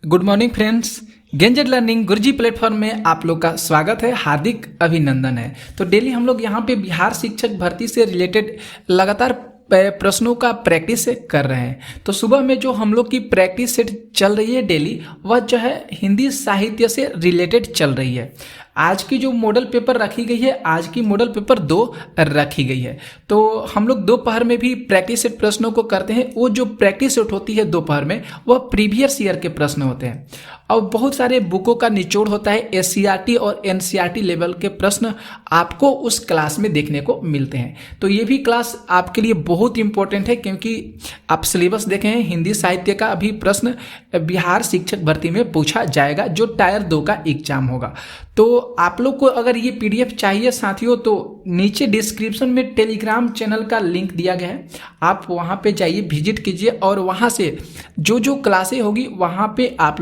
Good morning friends. गेंजेट learning Guruji platform में आप लोग का स्वागत है, हार्दिक अभिनंदन है। तो डेली हम लोग यहाँ पे बिहार शिक्षक भर्ती से रिलेटेड लगातार प्रश्नों का प्रैक्टिस कर रहे हैं। तो सुबह में जो हम लोग की प्रैक्टिस सेट चल रही है डेली, वह जो है हिंदी साहित्य से रिलेटेड चल रही है। आज की जो मॉडल पेपर रखी गई है, आज की मॉडल पेपर 2 रखी गई है। तो हम लोग दोपहर में भी प्रैक्टिस सेट प्रश्नों को करते हैं। वो जो प्रैक्टिस सेट होती है दोपहर में, वह प्रीवियस ईयर के प्रश्न होते हैं और बहुत सारे बुकों का निचोड़ होता है। SCERT और NCERT लेवल के प्रश्न आपको उस क्लास में देखने को मिलते हैं। तो ये भी क्लास आपके लिए बहुत इंपॉर्टेंट है, क्योंकि आप सिलेबस देखे हैं, हिंदी साहित्य का अभी प्रश्न बिहार शिक्षक भर्ती में पूछा जाएगा, जो टायर 2 का एग्जाम होगा। तो आप लोग को अगर ये PDF चाहिए साथियों, तो नीचे डिस्क्रिप्शन में टेलीग्राम चैनल का लिंक दिया गया है, आप वहाँ पे जाइए, विजिट कीजिए और वहाँ से जो जो क्लासें होगी वहाँ पे आप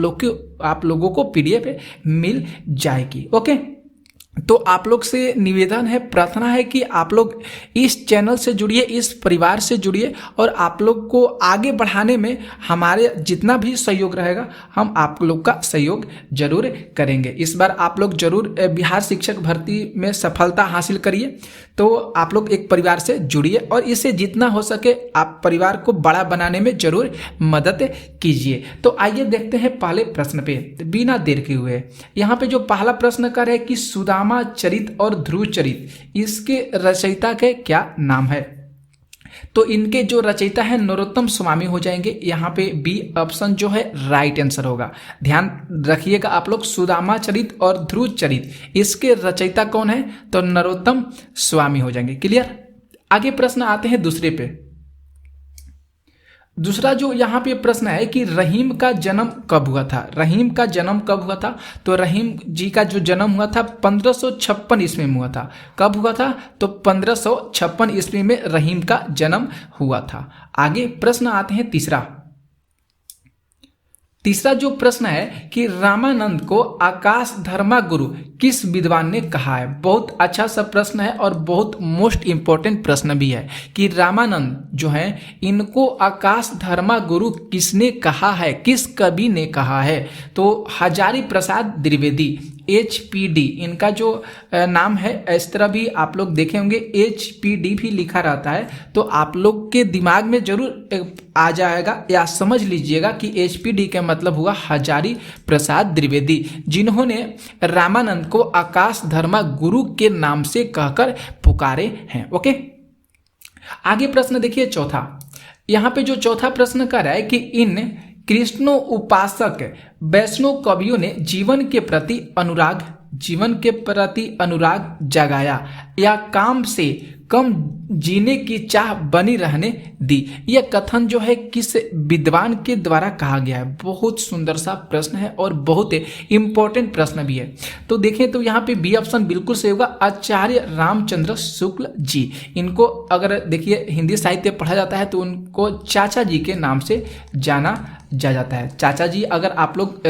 लोगों को PDF मिल जाएगी। ओके, तो आप लोग से निवेदन है, प्रार्थना है कि आप लोग इस चैनल से जुड़िए, इस परिवार से जुड़िए और आप लोग को आगे बढ़ाने में हमारे जितना भी सहयोग रहेगा, हम आप लोग का सहयोग जरूर करेंगे। इस बार आप लोग जरूर बिहार शिक्षक भर्ती में सफलता हासिल करिए। तो आप लोग एक परिवार से जुड़िए और इससे जितना हो सके आप परिवार को बड़ा बनाने में जरूर मदद कीजिए। तो आइए देखते हैं पहले प्रश्न पे, बिना देर के हुए। यहाँ पे जो पहला प्रश्न कर है कि सुदामा चरित और ध्रुव चरित, इसके रचयिता के क्या नाम है? तो इनके जो रचयिता है नरोत्तम स्वामी हो जाएंगे। यहाँ पे बी ऑप्शन जो है राइट आंसर होगा। ध्यान रखिएगा आप लोग, सुदामा चरित और ध्रुव चरित, इसके रचयिता कौन है? तो नरोत्तम स्वामी हो जाएंगे। क्लियर। आगे प्रश्न आते हैं दूसरे पे। दूसरा जो यहाँ पे प्रश्न है कि रहीम का जन्म कब हुआ था? रहीम का जन्म कब हुआ था? तो रहीम जी का जो जन्म हुआ था 1556 ईस्वी में हुआ था। कब हुआ था? तो 1556 ईस्वी में रहीम का जन्म हुआ था। आगे प्रश्न आते हैं तीसरा जो प्रश्न है कि रामानंद को आकाश धर्मा गुरु किस विद्वान ने कहा है? बहुत अच्छा सा प्रश्न है और बहुत मोस्ट इंपॉर्टेंट प्रश्न भी है कि रामानंद जो है, इनको आकाश धर्मा गुरु किसने कहा है, किस कवि ने कहा है? तो हजारी प्रसाद द्विवेदी, HPD इनका जो नाम है। इस तरह भी आप लोग देखे होंगे, HPD भी लिखा रहता है, तो आप लोग के दिमाग में जरूर आ जाएगा या समझ लीजिएगा कि HPD का मतलब हुआ हजारी प्रसाद द्विवेदी, जिन्होंने रामानंद को आकाश धर्मा गुरु के नाम से कहकर पुकारे हैं। ओके, आगे प्रश्न देखिए चौथा। यहाँ पे जो चौथा प्रश्न कर रहा है कि इन कृष्णो उपासक वैष्णव कवियों ने जीवन के प्रति अनुराग जगाया या काम से कम जीने की चाह बनी रहने दी? यह कथन जो है किस विद्वान के द्वारा कहा गया है? बहुत सुंदर सा प्रश्न है और बहुत इंपॉर्टेंट प्रश्न भी है। तो देखें तो यहाँ पे बी ऑप्शन बिल्कुल सही होगा, आचार्य रामचंद्र शुक्ल जी। इनको अगर देखिए हिंदी साहित्य पढ़ा जाता है तो उनको चाचा जी के नाम से जाना जाता है। चाचा जी अगर आप लोग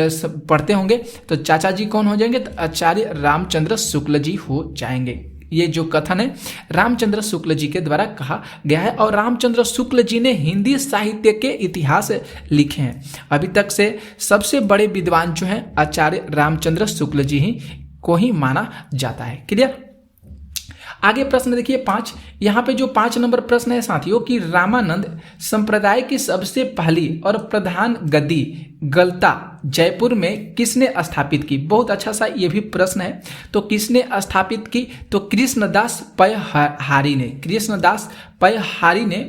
पढ़ते होंगे तो चाचा जी कौन हो जाएंगे? तो आचार्य रामचंद्र शुक्ल जी हो जाएंगे। ये जो कथन है रामचंद्र शुक्ल जी के द्वारा कहा गया है और रामचंद्र शुक्ल जी ने हिंदी साहित्य के इतिहास लिखे हैं। अभी तक से सबसे बड़े विद्वान जो हैं आचार्य रामचंद्र शुक्ल जी ही को ही माना जाता है। क्लियर। आगे प्रश्न देखिए 5। यहाँ पे जो 5 नंबर प्रश्न है साथियों कि रामानंद संप्रदाय की सबसे पहली और प्रधान गद्दी गलता जयपुर में किसने स्थापित की? बहुत अच्छा सा ये भी प्रश्न है। तो किसने स्थापित की? तो कृष्णदास पयहारी ने। कृष्णदास पयहारी ने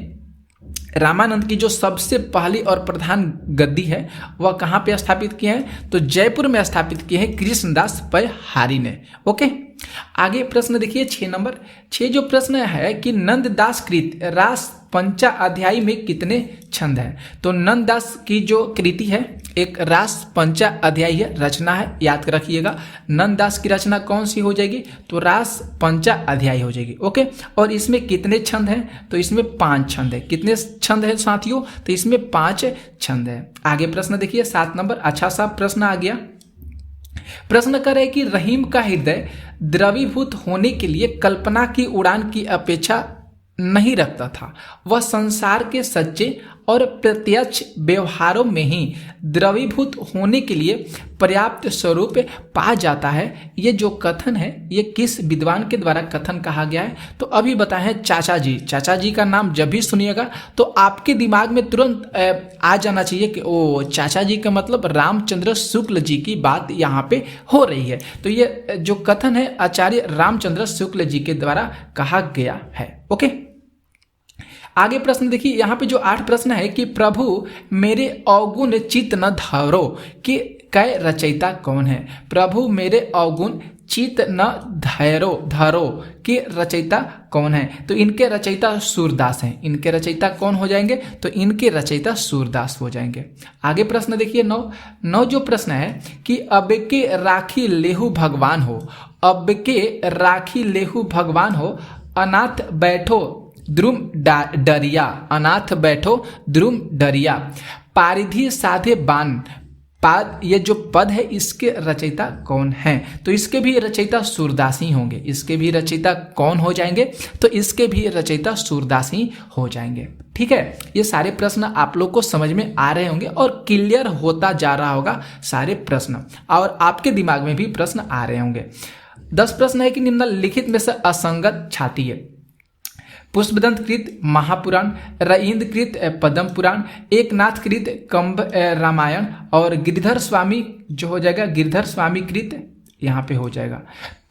रामानंद की जो सबसे पहली और प्रधान गद्दी है वह कहाँ पे स्थापित किए हैं? तो जयपुर में स्थापित किए हैं कृष्णदास पयहारी ने। ओके, आगे प्रश्न देखिए 6 नंबर। 6 जो प्रश्न है कि नंददास कृत रास पंचा अध्यायी में कितने छंद है? तो नंददास की जो कृति है एक रास पंचा अध्यायी है, रचना है, याद रखिएगा। नंददास की रचना कौन सी हो जाएगी? तो रास पंचा अध्यायी हो जाएगी। ओके, और इसमें कितने छंद हैं? तो इसमें 5 छंद है। कितने छंद है साथियों? तो इसमें 5 छंद है। आगे प्रश्न देखिए 7 नंबर। अच्छा सा प्रश्न आ गया। प्रश्न कर रहे कि रहीम का हृदय द्रवीभूत होने के लिए कल्पना की उड़ान की अपेक्षा नहीं रखता था। वह संसार के सच्चे और प्रत्यक्ष व्यवहारों में ही द्रवीभूत होने के लिए पर्याप्त स्वरूप पा जाता है। ये जो कथन है ये किस विद्वान के द्वारा कथन कहा गया है? तो अभी बताएं चाचा जी। चाचा जी का नाम जब भी सुनिएगा तो आपके दिमाग में तुरंत आ जाना चाहिए कि ओ चाचा जी का मतलब रामचंद्र शुक्ल जी की बात यहाँ पे हो रही है। तो ये जो कथन है आचार्य रामचंद्र शुक्ल जी के द्वारा कहा गया है। ओके, आगे प्रश्न देखिए, यहाँ पे जो 8 प्रश्न है कि प्रभु मेरे अवगुण चित्त न धरो कि कै रचयिता कौन है? प्रभु मेरे अवगुण चित्त न धरो कि रचयिता कौन है? तो इनके रचयिता सूरदास हैं। इनके रचयिता कौन हो जाएंगे? तो इनके रचयिता सूरदास हो जाएंगे। आगे प्रश्न देखिए 9 जो प्रश्न है कि अब के राखी लेहु भगवान हो, अब के राखी लेहु भगवान हो, अनाथ बैठो द्रुम डरिया, अनाथ बैठो द्रुम डरिया, पारिधि साधे बान पाद, ये जो पद है इसके रचयिता कौन है? तो इसके भी रचयिता सूरदास ही होंगे। इसके भी रचयिता कौन हो जाएंगे? तो इसके भी रचयिता सूरदास ही हो जाएंगे। ठीक है, ये सारे प्रश्न आप लोग को समझ में आ रहे होंगे और क्लियर होता जा रहा होगा सारे प्रश्न, और आपके दिमाग में भी प्रश्न आ रहे होंगे। 10 प्रश्न है कि निम्नलिखित में से असंगत छाती है। पुष्पदंत कृत महापुराण, रईंद्र कृत पद्म पुराण, एकनाथ कृत कंब रामायण और गिरधर स्वामी जो हो जाएगा गिरधर स्वामी कृत, यहाँ पे हो जाएगा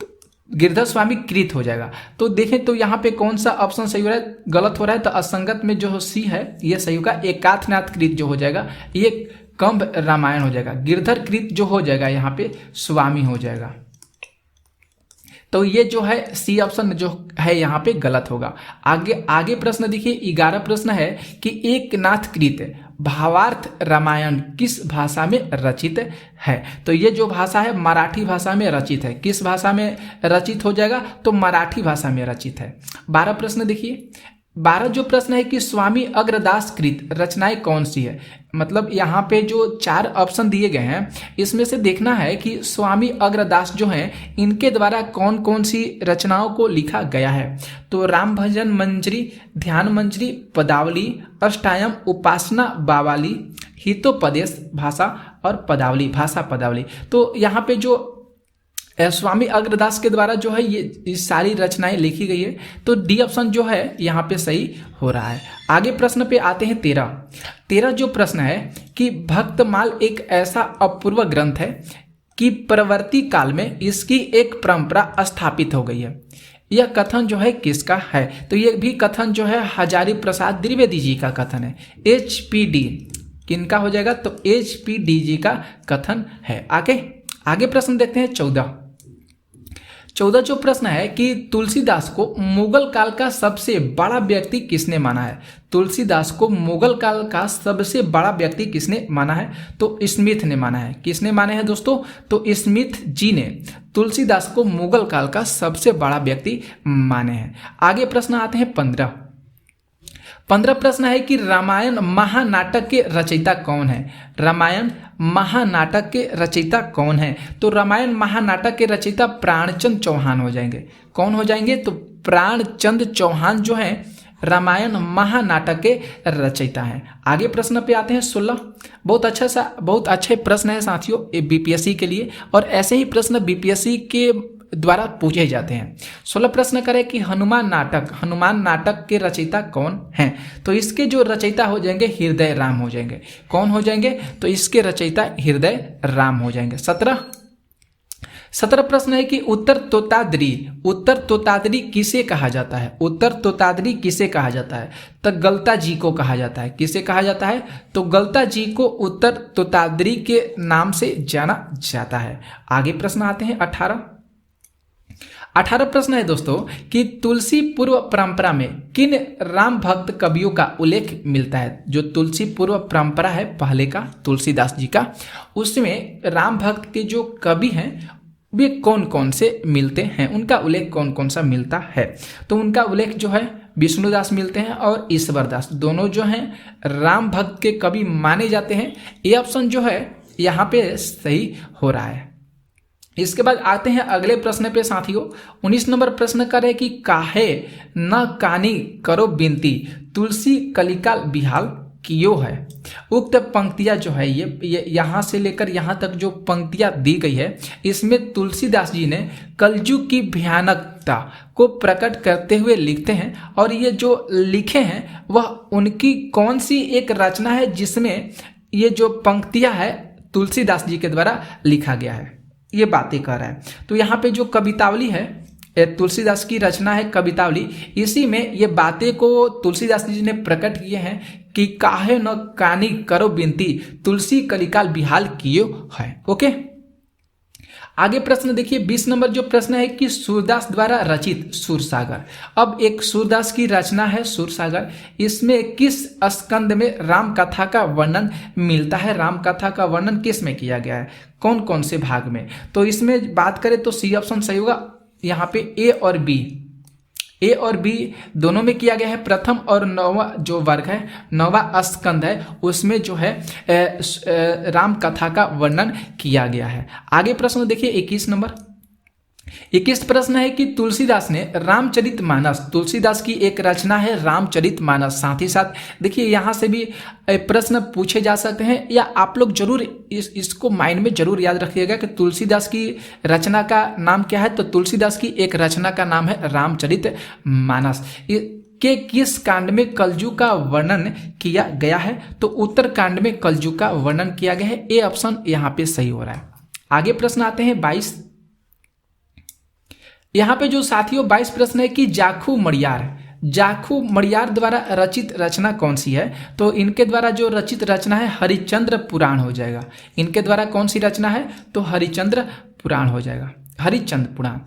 तो गिरधर स्वामी कृत हो जाएगा। तो देखें तो यहाँ पे कौन सा ऑप्शन सही हो रहा है? गलत हो रहा है। तो असंगत में जो सी है ये सही होगा। एकाथनाथ कृत जो हो जाएगा ये कंब रामायण हो जाएगा। गिरधर कृत जो हो जाएगा यहाँ पे स्वामी हो जाएगा। तो ये जो है सी ऑप्शन जो है यहाँ पे गलत होगा। आगे प्रश्न देखिए 11 प्रश्न है कि एकनाथ कृत भावार्थ रामायण किस भाषा में रचित है? तो ये जो भाषा है मराठी भाषा में रचित है। किस भाषा में रचित हो जाएगा? तो मराठी भाषा में रचित है। 12 प्रश्न देखिए, 12 जो प्रश्न है कि स्वामी अग्रदास कृत रचनाएं कौन सी है? मतलब यहाँ पे जो 4 ऑप्शन दिए गए हैं इसमें से देखना है कि स्वामी अग्रदास जो हैं इनके द्वारा कौन कौन सी रचनाओं को लिखा गया है। तो राम भजन मंजरी, ध्यान मंजरी, पदावली, अष्टायम, उपासना बावाली, हितोपदेश भाषा और पदावली, भाषा पदावली। तो यहाँ पे जो स्वामी अग्रदास के द्वारा जो है ये सारी रचनाएं लिखी गई है। तो डी ऑप्शन जो है यहाँ पे सही हो रहा है। आगे प्रश्न पे आते हैं 13 जो प्रश्न है कि भक्तमाल एक ऐसा अपूर्व ग्रंथ है कि परवर्ती काल में इसकी एक परंपरा स्थापित हो गई है। यह कथन जो है किसका है? तो ये भी कथन जो है हजारी प्रसाद द्विवेदी जी का कथन है। HPD किनका हो जाएगा? तो HPD जी का कथन है। आगे प्रश्न देखते हैं 14 जो प्रश्न है कि तुलसीदास को मुगल काल का सबसे बड़ा व्यक्ति किसने माना है? तुलसीदास को मुगल काल का सबसे बड़ा व्यक्ति किसने माना है? तो स्मिथ ने माना है। किसने माने हैं दोस्तों? तो स्मिथ जी ने तुलसीदास को मुगल काल का सबसे बड़ा व्यक्ति माने हैं। आगे प्रश्न आते हैं 15 प्रश्न है कि रामायण महानाटक के रचयिता कौन है? रामायण महानाटक के रचयिता कौन है? तो रामायण महानाटक के रचयिता प्राणचंद चौहान हो जाएंगे। कौन हो जाएंगे? तो प्राणचंद चौहान जो है रामायण महानाटक के रचयिता हैं। आगे प्रश्न पे आते हैं 16। बहुत अच्छे प्रश्न है साथियों BPSC के लिए, और ऐसे ही प्रश्न BPSC के द्वारा पूछे जाते हैं। 16 प्रश्न करें कि हनुमान नाटक के रचयिता कौन हैं? तो इसके जो रचयिता हो जाएंगे हृदय राम हो जाएंगे। कौन हो जाएंगे? तो इसके रचयिता हृदय राम हो जाएंगे। 17 प्रश्न है कि उत्तर तोतादरी किसे कहा जाता है? उत्तर तोतादरी किसे कहा जाता है? तो गलता जी को कहा जाता है। किसे कहा जाता है? तो गलता जी को उत्तर तोतादरी के नाम से जाना जाता है। आगे प्रश्न आते हैं 18 प्रश्न है दोस्तों कि तुलसी पूर्व परंपरा में किन राम भक्त कवियों का उल्लेख मिलता है? जो तुलसी पूर्व परंपरा है पहले का तुलसीदास जी का, उसमें राम भक्त के जो कवि हैं वे कौन कौन से मिलते हैं? उनका उल्लेख कौन कौन सा मिलता है? तो उनका उल्लेख जो है विष्णुदास मिलते हैं और ईश्वरदास, दोनों जो हैं राम भक्त के कवि माने जाते हैं। ये ऑप्शन जो है यहाँ पे सही हो रहा है। इसके बाद आते हैं अगले प्रश्न पे साथियों। 19 नंबर प्रश्न करे कि काहे न कानी करो बिनती, तुलसी कलिका बिहाल कियो है। उक्त पंक्तियां जो है ये यहाँ से लेकर यहाँ तक जो पंक्तियां दी गई है, इसमें तुलसीदास जी ने कलयुग की भयानकता को प्रकट करते हुए लिखते हैं। और ये जो लिखे हैं वह उनकी कौन सी एक रचना है जिसमें ये जो पंक्तियां है तुलसीदास जी के द्वारा लिखा गया है, ये बातें कर रहा है। तो यहाँ पे जो कवितावली है, तुलसीदास की रचना है कवितावली, इसी में ये बातें को तुलसीदास जी ने प्रकट किए हैं कि काहे न कानी करो बिनती, तुलसी कलिकाल बिहाल कियो है। ओके, आगे प्रश्न देखिए 20 नंबर जो प्रश्न है कि सूरदास द्वारा रचित सूरसागर। अब एक सूरदास की रचना है सूरसागर, इसमें किस स्कंद में राम कथा का वर्णन मिलता है, राम कथा का वर्णन किस में किया गया है, कौन कौन से भाग में। तो इसमें बात करें तो सी ऑप्शन सही होगा। यहाँ पे ए और बी दोनों में किया गया है। प्रथम और नौवा जो वर्ग है, नौवा स्कंद है, उसमें जो है राम कथा का वर्णन किया गया है। आगे प्रश्न देखिए 21 नंबर। 21 प्रश्न है कि तुलसीदास ने रामचरितमानस, तुलसीदास की एक रचना है रामचरितमानस। साथ ही साथ देखिए यहाँ से भी प्रश्न पूछे जा सकते हैं, या आप लोग जरूर इसको माइंड में जरूर याद रखिएगा कि तुलसीदास की रचना का नाम क्या है। तो तुलसीदास की एक रचना का नाम है रामचरितमानस। के किस कांड में कलयुग का वर्णन किया गया है। तो उत्तर कांड में कलयुग का वर्णन किया गया है। ए ऑप्शन यहाँ पे सही हो रहा है। आगे प्रश्न आते हैं 22। यहाँ पे जो साथियों 22 प्रश्न है कि जाखू मड़ियार द्वारा रचित रचना कौन सी है। तो इनके द्वारा जो रचित रचना है हरिश्चंद्र पुराण हो जाएगा। इनके द्वारा कौन सी रचना है, तो हरिश्चंद्र पुराण हो जाएगा, हरिश्चंद्र पुराण।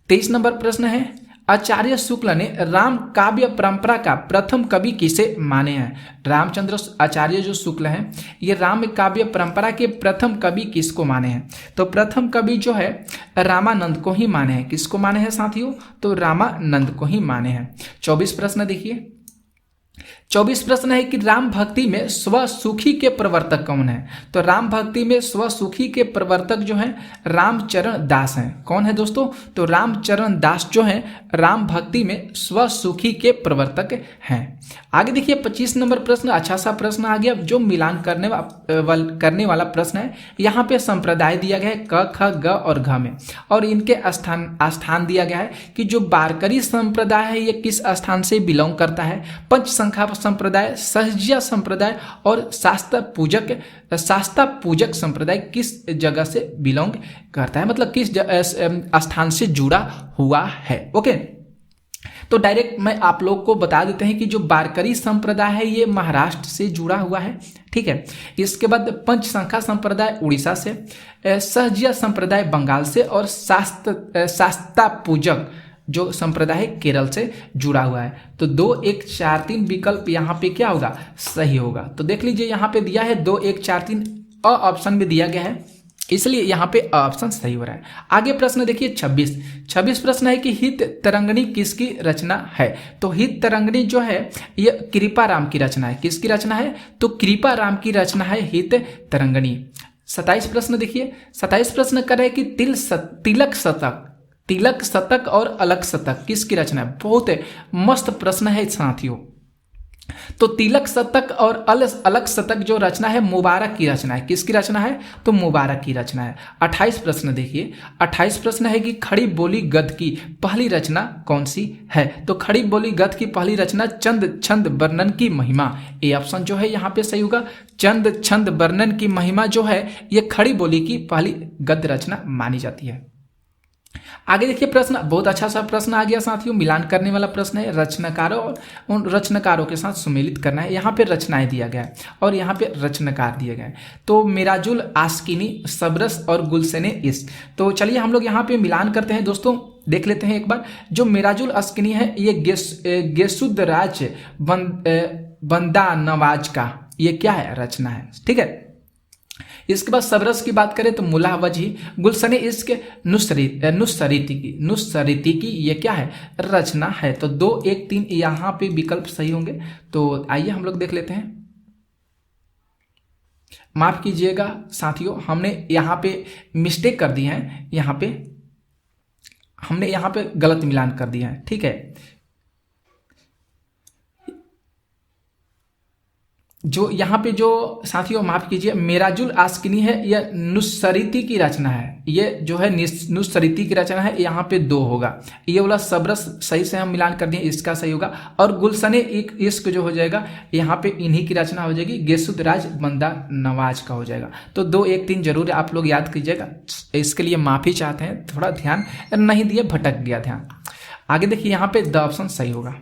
23 नंबर प्रश्न है आचार्य शुक्ल ने राम काव्य परंपरा का प्रथम कवि किसे माने हैं। रामचंद्र आचार्य जो शुक्ल हैं, ये राम काव्य परंपरा के प्रथम कवि किसको माने हैं। तो प्रथम कवि जो है रामानंद को ही माने हैं। किसको माने हैं साथियों, तो रामानंद को ही माने हैं। 24 प्रश्न देखिए। 24 प्रश्न है कि राम भक्ति में स्वसुखी के प्रवर्तक कौन है। तो राम भक्ति में स्वसुखी के प्रवर्तक जो हैं रामचरण दास हैं। कौन है दोस्तों, तो रामचरण दास जो हैं राम भक्ति में स्वसुखी के प्रवर्तक हैं। आगे देखिए 25 नंबर प्रश्न, अच्छा सा प्रश्न आ गया जो मिलान करने वाला प्रश्न है। यहाँ पे संप्रदाय दिया गया है क ख ग और घ में, और इनके स्थान दिया गया है कि जो वारकरी संप्रदाय है ये किस स्थान से बिलोंग करता है। पंच संख्या संप्रदाय, सहजिया संप्रदाय और शास्ता पूजक संप्रदाय किस जगह से बिलोंग करता है, मतलब किस स्थान से जुड़ा हुआ है। ओके, तो डायरेक्ट मैं आप लोग को बता देते हैं कि जो वारकरी संप्रदाय है ये महाराष्ट्र से जुड़ा हुआ है। ठीक है, इसके बाद पंच संख्या संप्रदाय उड़ीसा से, सहजिया संप्रदाय बंगाल से, और शास्ता पूजक जो संप्रदाय है केरल से जुड़ा हुआ है। तो 2 1 4 3 विकल्प यहाँ पे क्या होगा, सही होगा। तो देख लीजिए यहाँ पे दिया है 2 1 4 3 ऑप्शन में दिया गया है, इसलिए यहाँ पे ऑप्शन सही हो रहा है। आगे प्रश्न देखिए 26 प्रश्न है कि हित तरंगिणी किसकी रचना है। तो हित तरंगिणी जो है ये कृपाराम की रचना है। किसकी रचना है, तो कृपाराम की रचना है हित तरंगिणी। 27 प्रश्न देखिए। 27 प्रश्न कर रहे कि तिलक शतक और अलग शतक किसकी रचना है। बहुत मस्त प्रश्न है साथियों। तो तिलक शतक और अलग शतक जो रचना है मुबारक की रचना है। किसकी रचना है, तो मुबारक की रचना है। 28 प्रश्न देखिए। 28 प्रश्न है कि खड़ी बोली गद्य की पहली रचना कौन सी है। तो खड़ी बोली गद्य की पहली रचना चंद छंद वर्णन की महिमा। ए ऑप्शन जो है यहाँ पे सही होगा। चंद छंद वर्णन की महिमा जो है ये खड़ी बोली की पहली गद्य रचना मानी जाती है। आगे देखिए प्रश्न, बहुत अच्छा सा प्रश्न आ गया साथियों, मिलान करने वाला प्रश्न है। रचनाकारों और उन रचनाकारों के साथ सुमेलित करना है। यहाँ पे रचनाएं दिया गया है और यहाँ पे रचनाकार दिए गए। तो मिराजुल आस्किनी, सबरस और गुलशने इश्क। तो चलिए हम लोग यहाँ पे मिलान करते हैं दोस्तों, देख लेते हैं एक बार। जो मिराजुल आस्किनी है ये गेसुद्दराज बंदा नवाज का ये क्या है, रचना है। ठीक है, इसके बाद सबरस की बात करें तो मुल्ला वजही, गुलशने इश्क नुसरती की ये क्या है, रचना है। तो 2 1 3 यहाँ पे विकल्प सही होंगे। तो आइए हम लोग देख लेते हैं। माफ़ कीजिएगा साथियों, हमने यहाँ पे मिस्टेक कर दी है, हमने यहाँ पे गलत मिलान कर दिया है, ठीक है। जो यहाँ पे जो साथियों माफ़ कीजिए, मेराजुल आस्किनी है, यह नुस्सरीती की रचना है, ये जो है नुस्सरीती की रचना है, यहाँ पे 2 होगा। ये वाला सबरस सही से हम मिलान कर दिए, इसका सही होगा। और गुलशने इश्क जो हो जाएगा, यहाँ पे इन्हीं की रचना हो जाएगी, गेसुदराज बंदा नवाज का हो जाएगा। तो 2, 1, 3 जरूर आप लोग याद कीजिएगा। इसके लिए माफ़ी चाहते हैं, थोड़ा ध्यान नहीं दिए, भटक गया ध्यान। आगे देखिए, यहाँ पे द ऑप्शन सही होगा।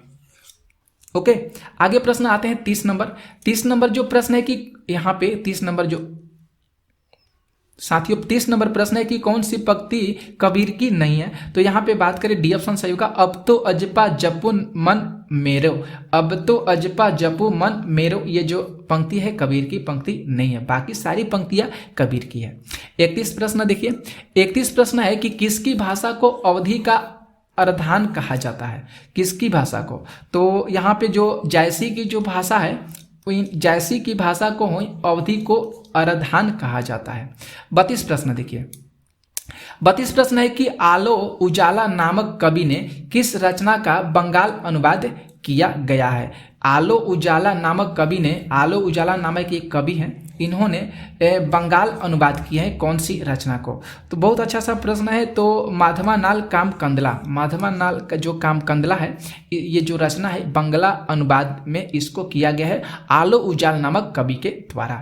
ओके, आगे प्रश्न आते हैं 30 नंबर। 30 नंबर जो प्रश्न है कि यहाँ पे 30 नंबर जो साथियों 30 नंबर प्रश्न है कि कौन सी पंक्ति कबीर की नहीं है। तो यहाँ पे बात करें, डी ऑप्शन सही होगा। अब तो अजपा जपू मन मेरो, अब तो अजपा जपू मन मेरो, ये जो पंक्ति है कबीर की पंक्ति नहीं है, बाकी सारी पंक्तियां कबीर की है। 31 प्रश्न देखिए, 31 प्रश्न है कि किसकी भाषा को अवधि का अर्धान कहा जाता है, किसकी भाषा को। तो यहाँ पे जो जायसी की जो भाषा है, जायसी की भाषा को अवधि को अर्धान कहा जाता है। 32 प्रश्न देखिए, 32 प्रश्न है कि आलो उजाला नामक कवि ने किस रचना का बंगाल अनुवाद किया गया है। आलो उजाला नामक कवि ने, आलो उजाला नामक एक कवि हैं, इन्होंने बंगाल अनुवाद किए हैं कौन सी रचना को। तो बहुत अच्छा सा प्रश्न है। तो माधवानाल कामकंदला, माधवानाल का जो कामकंदला है, ये जो रचना है बंगला अनुवाद में इसको किया गया है आलो उजाल नामक कवि के द्वारा।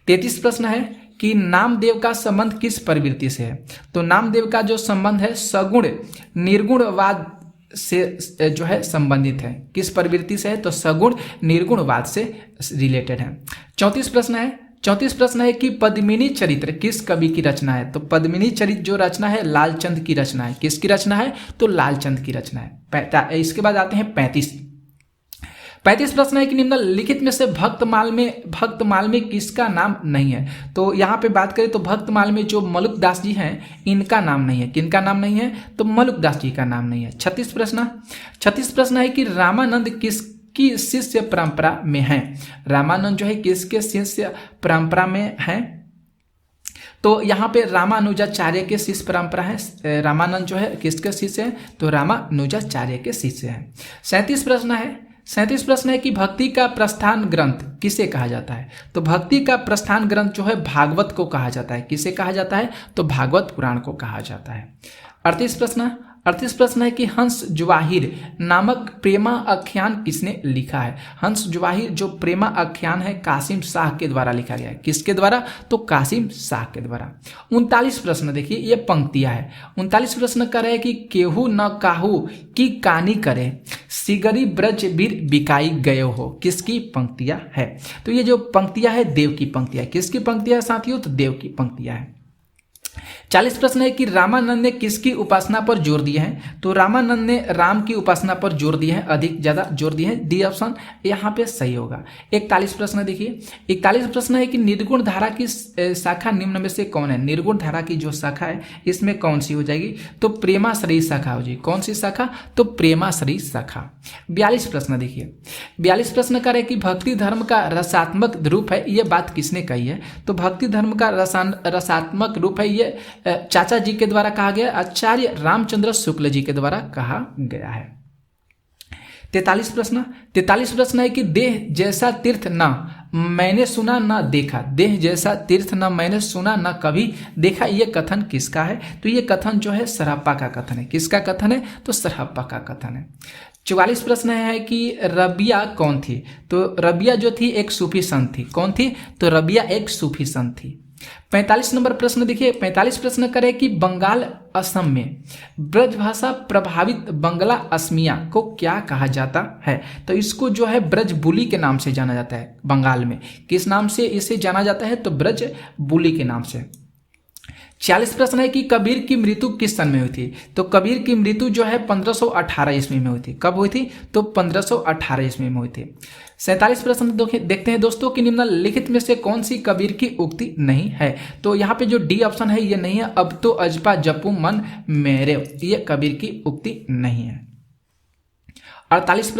33 प्रश्न है कि नामदेव का संबंध किस प्रवृत्ति से है। तो नामदेव का जो संबंध है सगुण निर्गुणवाद से जो है संबंधित है, किस प्रवृत्ति से है, तो सगुण निर्गुणवाद से रिलेटेड है। 34 प्रश्न है, 34 प्रश्न है कि पद्मिनी चरित्र किस कवि की रचना है। तो पद्मिनी चरित्र जो रचना है लालचंद की रचना है, किसकी रचना है, तो लालचंद की रचना है। इसके बाद आते हैं 35 प्रश्न है कि निम्नलिखित में से भक्तमाल में किसका नाम नहीं है। तो यहाँ पे बात करें तो भक्तमाल में जो मलुक दास जी हैं, इनका नाम नहीं है, किनका नाम नहीं है, तो मलुक दास जी का नाम नहीं है। 36 प्रश्न है कि रामानंद किसकी शिष्य परंपरा में है। रामानंद जो है किसके शिष्य परंपरा में है। तो यहाँ पे रामानुजाचार्य के शिष्य परंपरा है। रामानंद जो है किसके शिष्य है, तो रामानुजाचार्य के शिष्य है। 37 प्रश्न है कि भक्ति का प्रस्थान ग्रंथ किसे कहा जाता है। तो भक्ति का प्रस्थान ग्रंथ जो है भागवत को कहा जाता है। किसे कहा जाता है, तो भागवत पुराण को कहा जाता है। 38 प्रश्न है कि हंस जवाहिर नामक प्रेमा आख्यान किसने लिखा है। हंस जवाहिर जो प्रेमा आख्यान है कासिम शाह के द्वारा लिखा गया है। किसके द्वारा, तो कासिम शाह के द्वारा। 39 प्रश्न देखिए, ये पंक्तियां है। 39 प्रश्न कर रहे हैं कि केहू न काहू की कानी करे, सिगरी ब्रज वीर बिकाई गए हो, किसकी पंक्तियां है। तो ये जो पंक्तियां है देव की पंक्तियां। किसकी पंक्तियां साथियों, तो देव की पंक्तियां है। 40 प्रश्न है कि रामानंद ने किसकी उपासना पर जोर दिए हैं। तो रामानंद ने राम की उपासना पर जोर दिए हैं, अधिक ज्यादा जोर दिए हैं। डी ऑप्शन यहाँ पे सही होगा। 41 प्रश्न देखिए, 41 प्रश्न है कि निर्गुण धारा की शाखा निम्न में से कौन है। निर्गुण धारा की जो शाखा है इसमें कौन सी हो जाएगी, तो प्रेमाश्रयी शाखा हो जाएगी। कौन सी शाखा, तो प्रेमाश्रयी शाखा। 42 प्रश्न देखिए, 42 प्रश्न करे कि भक्ति धर्म का रसात्मक रूप है, ये बात किसने कही है। तो भक्ति धर्म का रसात्मक रूप है, ये चाचा जी के द्वारा कहा गया, आचार्य रामचंद्र शुक्ल जी के द्वारा कहा गया है। 43 प्रश्न है कि देह जैसा तीर्थ न मैंने सुना न देखा। देह जैसा तीर्थ न मैंने सुना न कभी देखा, ये कथन किसका है। तो ये कथन जो है सरहप्पा का कथन है। किसका कथन है, तो सरहप्पा का कथन है। 44 प्रश्न है कि रबिया कौन थी। तो रबिया जो थी एक सूफी संत थी। कौन थी, तो रबिया एक सूफी संत थी। 45 नंबर प्रश्न देखिए, 45 प्रश्न करें कि बंगाल असम में ब्रजभाषा प्रभावित बंगला असमिया को क्या कहा जाता है। तो इसको जो है ब्रज बुली के नाम से जाना जाता है। बंगाल में किस नाम से इसे जाना जाता है, तो ब्रज बुली के नाम से। 46 प्रश्न है कि कबीर की मृत्यु किस सन में हुई थी। तो कबीर की मृत्यु जो है 1518 ईस्वी में हुई थी। कब हुई थी, तो 1518 ईस्वी में हुई थी। 47 प्रश्न देखते हैं दोस्तों कि निम्नलिखित में से कौन सी कबीर की उक्ति नहीं है। तो यहाँ पे जो डी ऑप्शन है ये नहीं है। अब तो अजपा जपू मन मेरे, ये कबीर की उक्ति नहीं है। 48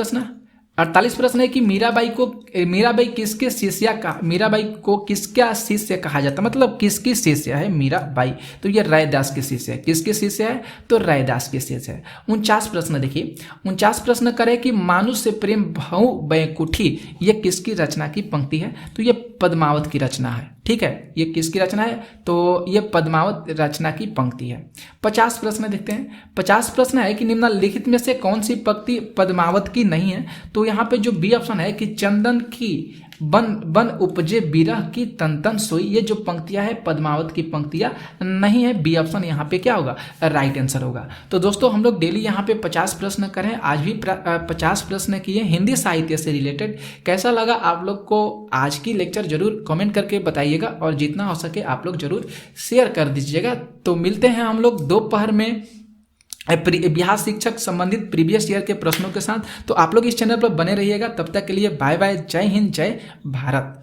प्रश्न है कि मीराबाई को मीराबाई किसके शिष्या का, मीराबाई को किसका शिष्य कहा जाता है, मतलब किसकी शिष्य है मीराबाई, तो ये रैदास के शिष्य है। किसके शिष्य है, तो रैदास के शिष्य है। 49 प्रश्न देखिए, 49 प्रश्न करे कि मानुष से प्रेम भऊ बैकुठी, ये किसकी रचना की पंक्ति है, तो ये पद्मावत की रचना है। ठीक है, ये किसकी रचना है, तो ये पद्मावत रचना की पंक्ति है। 50 प्रश्न देखते हैं। 50 प्रश्न है कि निम्नलिखित में से कौन सी पंक्ति पद्मावत की नहीं है, तो यहाँ पे जो बी ऑप्शन है कि चंदन की बन बन उपजे बिरह की तन तन सोई, ये जो पंक्तियां है पद्मावत की पंक्तियां नहीं है। बी ऑप्शन यहाँ पे क्या होगा, राइट आंसर होगा। तो दोस्तों हम लोग डेली यहाँ पे 50 प्रश्न करें, आज भी 50 प्रश्न किए हिंदी साहित्य से रिलेटेड। कैसा लगा आप लोग को आज की लेक्चर जरूर कमेंट करके बताइएगा, और जितना हो सके आप लोग जरूर शेयर कर दीजिएगा। तो मिलते हैं हम लोग दोपहर में बिहार शिक्षक संबंधित प्रीवियस ईयर के प्रश्नों के साथ। तो आप लोग इस चैनल पर बने रहिएगा। तब तक के लिए बाय बाय, जय हिंद, जय भारत।